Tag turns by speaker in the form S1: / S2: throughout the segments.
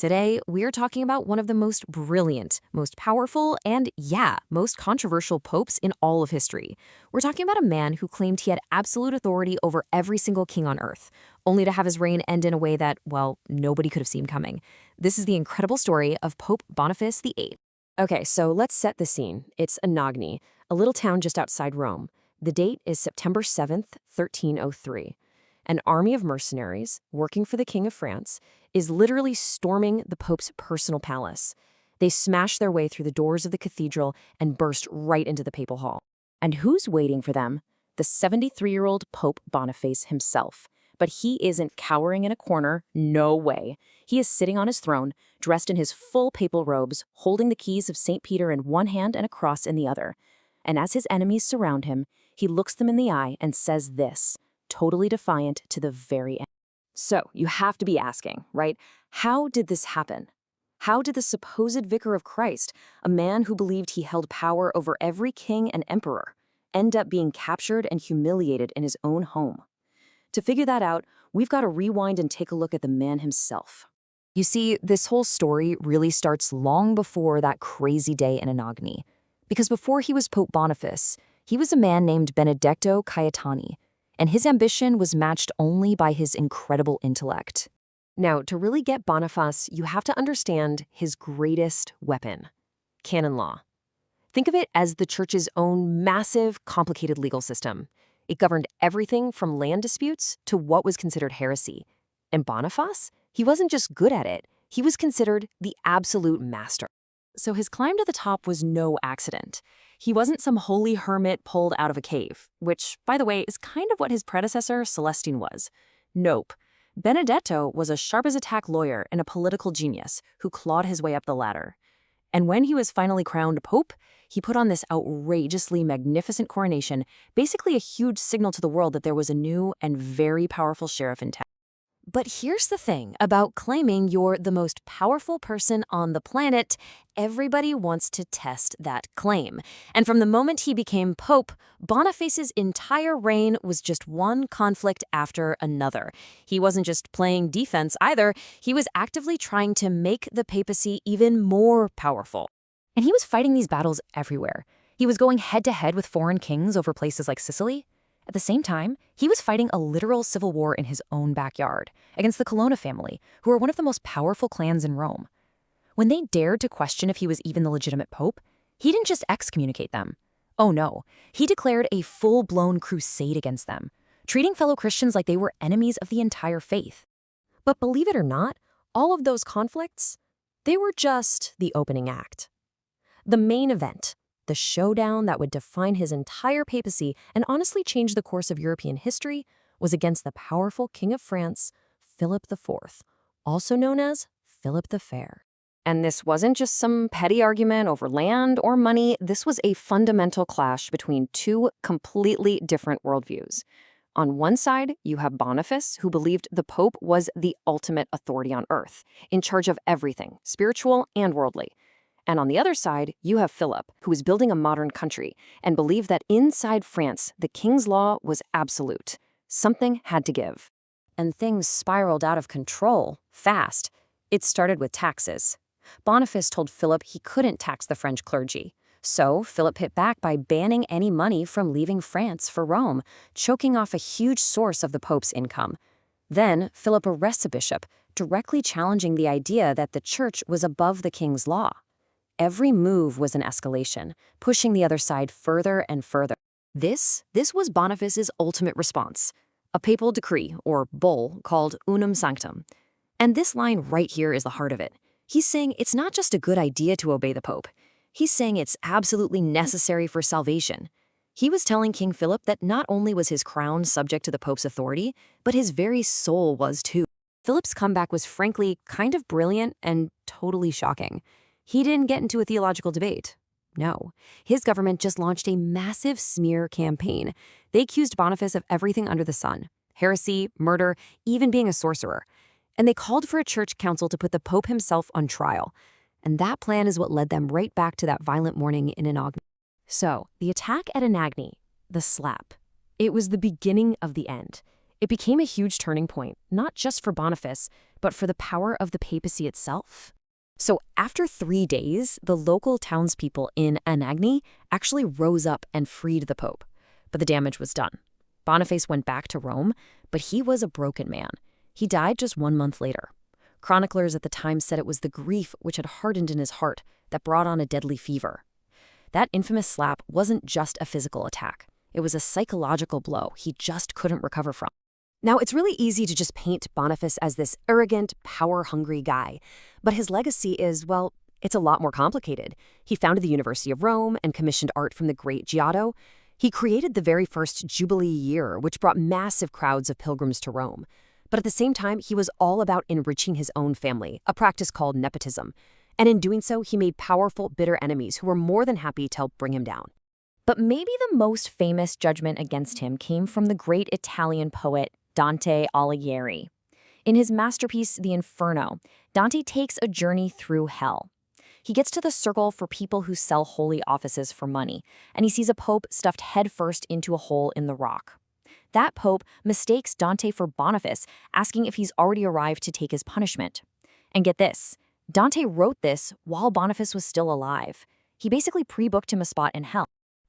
S1: Today, we're talking about one of the most brilliant, most powerful, and most controversial popes in all of history. We're talking about a man who claimed he had absolute authority over every single king on earth, only to have his reign end in a way that, well, nobody could have seen coming. This is the incredible story of Pope Boniface VIII. Okay, so let's set the scene. It's Anagni, a little town just outside Rome. The date is September 7th, 1303. An army of mercenaries, working for the King of France, is literally storming the Pope's personal palace. They smash their way through the doors of the cathedral and burst right into the papal hall. And who's waiting for them? The 73-year-old Pope Boniface himself. But he isn't cowering in a corner, no way. He is sitting on his throne, dressed in his full papal robes, holding the keys of St. Peter in one hand and a cross in the other. And as his enemies surround him, he looks them in the eye and says this, totally defiant to the very end. So, you have to be asking, right? How did this happen? How did the supposed vicar of Christ, a man who believed he held power over every king and emperor, end up being captured and humiliated in his own home? To figure that out, we've got to rewind and take a look at the man himself. You see, this whole story really starts long before that crazy day in Anagni. Because before he was Pope Boniface, he was a man named Benedetto Caetani, and his ambition was matched only by his incredible intellect. Now, to really get Boniface, you have to understand his greatest weapon, canon law. Think of it as the church's own massive, complicated legal system. It governed everything from land disputes to what was considered heresy. And Boniface, he wasn't just good at it, he was considered the absolute master. So his climb to the top was no accident. He wasn't some holy hermit pulled out of a cave, which, by the way, is kind of what his predecessor, Celestine, was. Nope. Benedetto was a sharp-as-a-tack lawyer and a political genius who clawed his way up the ladder. And when he was finally crowned pope, he put on this outrageously magnificent coronation, basically a huge signal to the world that there was a new and very powerful sheriff in town. But here's the thing about claiming you're the most powerful person on the planet. Everybody wants to test that claim. And from the moment he became pope, Boniface's entire reign was just one conflict after another. He wasn't just playing defense either, he was actively trying to make the papacy even more powerful. And he was fighting these battles everywhere. He was going head-to-head with foreign kings over places like Sicily. At the same time, he was fighting a literal civil war in his own backyard against the Colonna family, who were one of the most powerful clans in Rome. When they dared to question if he was even the legitimate pope, he didn't just excommunicate them. Oh no, he declared a full-blown crusade against them, treating fellow Christians like they were enemies of the entire faith. But believe it or not, all of those conflicts, they were just the opening act. The main event, the showdown that would define his entire papacy and honestly change the course of European history, was against the powerful King of France, Philip IV, also known as Philip the Fair. And this wasn't just some petty argument over land or money, this was a fundamental clash between two completely different worldviews. On one side, you have Boniface, who believed the Pope was the ultimate authority on earth, in charge of everything, spiritual and worldly. And on the other side, you have Philip, who was building a modern country and believed that inside France, the king's law was absolute. Something had to give. And things spiraled out of control, fast. It started with taxes. Boniface told Philip he couldn't tax the French clergy. So Philip hit back by banning any money from leaving France for Rome, choking off a huge source of the Pope's income. Then Philip arrests a bishop, directly challenging the idea that the church was above the king's law. Every move was an escalation, pushing the other side further and further. This was Boniface's ultimate response, a papal decree, or bull, called Unam Sanctam. And this line right here is the heart of it. He's saying it's not just a good idea to obey the Pope. He's saying it's absolutely necessary for salvation. He was telling King Philip that not only was his crown subject to the Pope's authority, but his very soul was too. Philip's comeback was frankly kind of brilliant and totally shocking. He didn't get into a theological debate. No. His government just launched a massive smear campaign. They accused Boniface of everything under the sun, heresy, murder, even being a sorcerer. And they called for a church council to put the Pope himself on trial. And that plan is what led them right back to that violent morning in Anagni. So, the attack at Anagni, the slap, it was the beginning of the end. It became a huge turning point, not just for Boniface, but for the power of the papacy itself. So after 3 days, the local townspeople in Anagni actually rose up and freed the pope. But the damage was done. Boniface went back to Rome, but he was a broken man. He died just 1 month later. Chroniclers at the time said it was the grief which had hardened in his heart that brought on a deadly fever. That infamous slap wasn't just a physical attack. It was a psychological blow he just couldn't recover from. Now, it's really easy to just paint Boniface as this arrogant, power-hungry guy. But his legacy is, well, it's a lot more complicated. He founded the University of Rome and commissioned art from the great Giotto. He created the very first Jubilee year, which brought massive crowds of pilgrims to Rome. But at the same time, he was all about enriching his own family, a practice called Nepotism. And in doing so, he made powerful, bitter enemies who were more than happy to help bring him down. But maybe the most famous judgment against him came from the great Italian poet Dante Alighieri. In his masterpiece, The Inferno, Dante takes a journey through hell. He gets to the circle for people who sell holy offices for money, and he sees a pope stuffed headfirst into a hole in the rock. That pope mistakes Dante for Boniface, asking if he's already arrived to take his punishment. And get this, Dante wrote this while Boniface was still alive. He basically pre-booked him a spot in hell.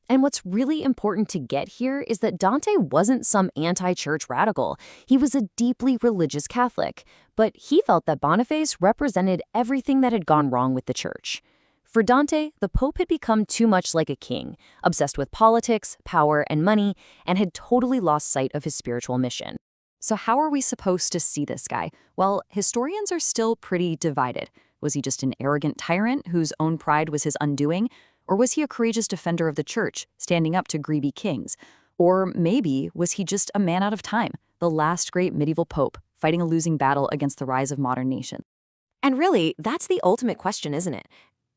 S1: And what's really important to get here is that Dante wasn't some anti-church radical. He was a deeply religious Catholic, but he felt that Boniface represented everything that had gone wrong with the church. For Dante, the Pope had become too much like a king, obsessed with politics, power, and money, and had totally lost sight of his spiritual mission. So how are we supposed to see this guy? Well, historians are still pretty divided. Was he just an arrogant tyrant whose own pride was his undoing? Or was he a courageous defender of the church, standing up to greedy kings? Or maybe was he just a man out of time, the last great medieval pope, fighting a losing battle against the rise of modern nations? And really, that's the ultimate question, isn't it?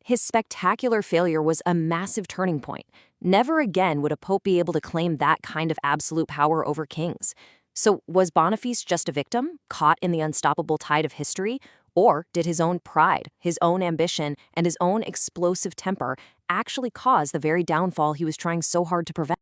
S1: His spectacular failure was a massive turning point. Never again would a pope be able to claim that kind of absolute power over kings. So was Boniface just a victim, caught in the unstoppable tide of history? Or did his own pride, his own ambition, and his own explosive temper actually cause the very downfall he was trying so hard to prevent?